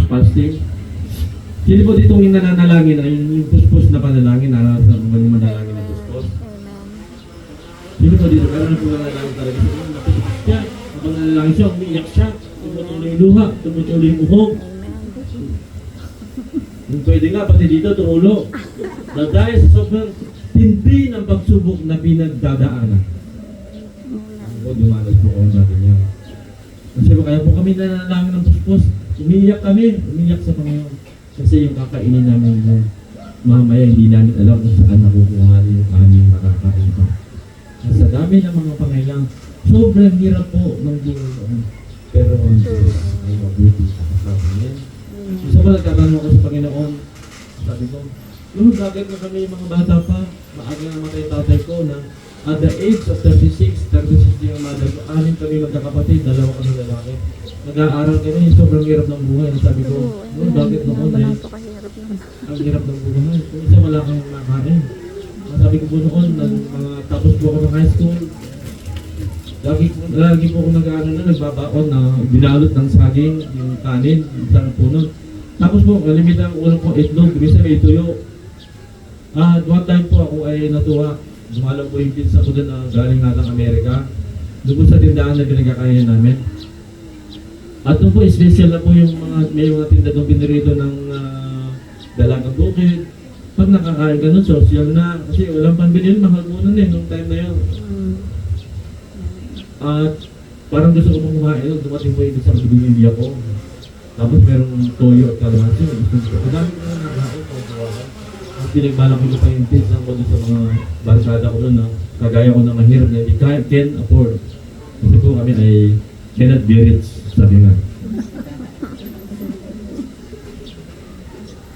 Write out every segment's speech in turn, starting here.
fasting. Sino po dito yung nananalangin ay yung puspos na panalangin, naranasan mo ba yung manalangin ng puspos? Sino po dito? Meron na po nanalangin talaga siya. Napuspos siya. Habang nanalangin siya, umiiyak siya. Tumutuloy yung luha, tumutuloy yung uhog. Kung pwede nga, pati dito tumulo. Na dahil sa sobrang tindi ng pagsubok na pinagdadaanan. Ako, dumanas po kung natin yan. Kasi kaya po kami nanalangin ng puspos. Umiiyak kami, umiiyak sa Panginoon. Kasi yung kakainin namin yung mamaya hindi namin alam kung saan nakukuha yung aming makakain pa. Sa dami ng mga pangailang, sobrang hirap po ng buhay. Pero ang Diyos ay mabuti sa kasama. Isa pa nagkatanong ako sa Panginoon, sabi ko, Lord, bakit na kami mga bata pa? Maaga namatay tatay ko na at the age of 36 yung mother ko, 6 kami magkakapatid, 2 kami lalaki. Nag-aaral kami, sobrang hirap ng buhay. Sabi ko, Lord, bakit noon eh? Ang hirap ng buhay. Kung isa wala kang makain. Sabi ko po noon, tapos po ako ng high school, lagi po ako nagbabaon na binalot ng saging, yung kanin, isang puno. Tapos po, kalimitan ang ulam po itlog, minsan may tuyo. One time po ako ay natuwa. Dumalaw po yung pizza ko doon na galing natang Amerika. Doon po sa tindahan na pinagkakayan namin. At doon po, special na po yung may mga tinda doon pinirito ng dalagang bukid. Pag nakakain ka nun, social na. Kasi walang panbili, mahal mo nun nung time na yun. At parang gusto ko pong kumain, dumating po yung isang binili ako. Tapos merong toyo at kalamansi. Ang dami ko na nakain, at pinagbalak ko pa yung pizza ko doon sa mga barsada ko doon na kagaya ko na mahirap na hindi can afford. Kasi po kami ay cannot be rich, sabi nga.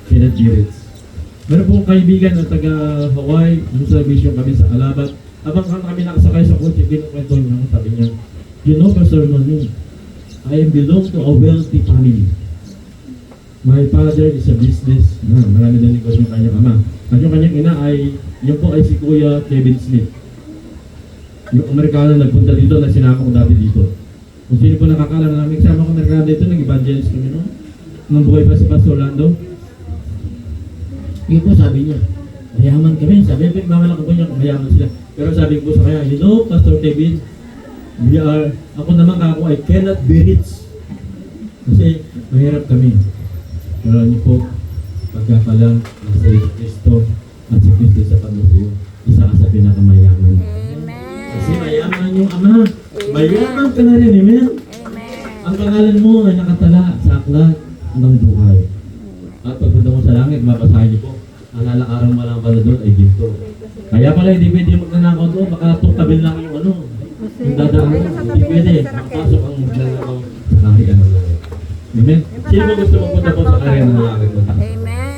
Cannot be rich. Meron pong kaibigan na taga Hawaii, yung service kami sa Alabat. Habang kami nakasakay sa kotse, kinukwento niya, sabi niya, you know, Pastor Noni, I belong to a wealthy family. My father is a business. Marami na negosyo yung kanyang ama. At yung kanyang ina ay, yun po ay si Kuya Kevin Smith. Yung Amerikano nagpunta dito na sinama ko dati dito. Kung sino po nakakala namin, kasama ko Amerikano dito, nag-evangelist kami, no? Nung buhay pa si Pastor Orlando. Yun po sabi niya, mayaman kami. Sabi niya, mamalaki po niya kung mayaman sila. Pero sabi ko sa kanya, you know, Pastor Kevin, ako naman ako ay cannot be rich. Kasi mahirap kami. Pero niyo po, pagkakalang nasa Kristo at si Kristo sa pag-usayo, isa ka sa pinakamayaman. Kasi mayaman yung Ama. Mayaman ka na rin, amen? Ang pangalan mo ay nakatala sa aklat ng buhay. At pagpunta mo sa langit, mabasahin niyo po, ang lalakarang malang pala doon ay ginto. Kaya pala hindi pwede magnanakaw doon, baka tuktabil lang yung yung dadaan. Hindi pwede, makapasok ang magnanakaw sa kahit ano lang. Amen? Sino mo gusto magpunta po sa kaya ng langit mo? Amen.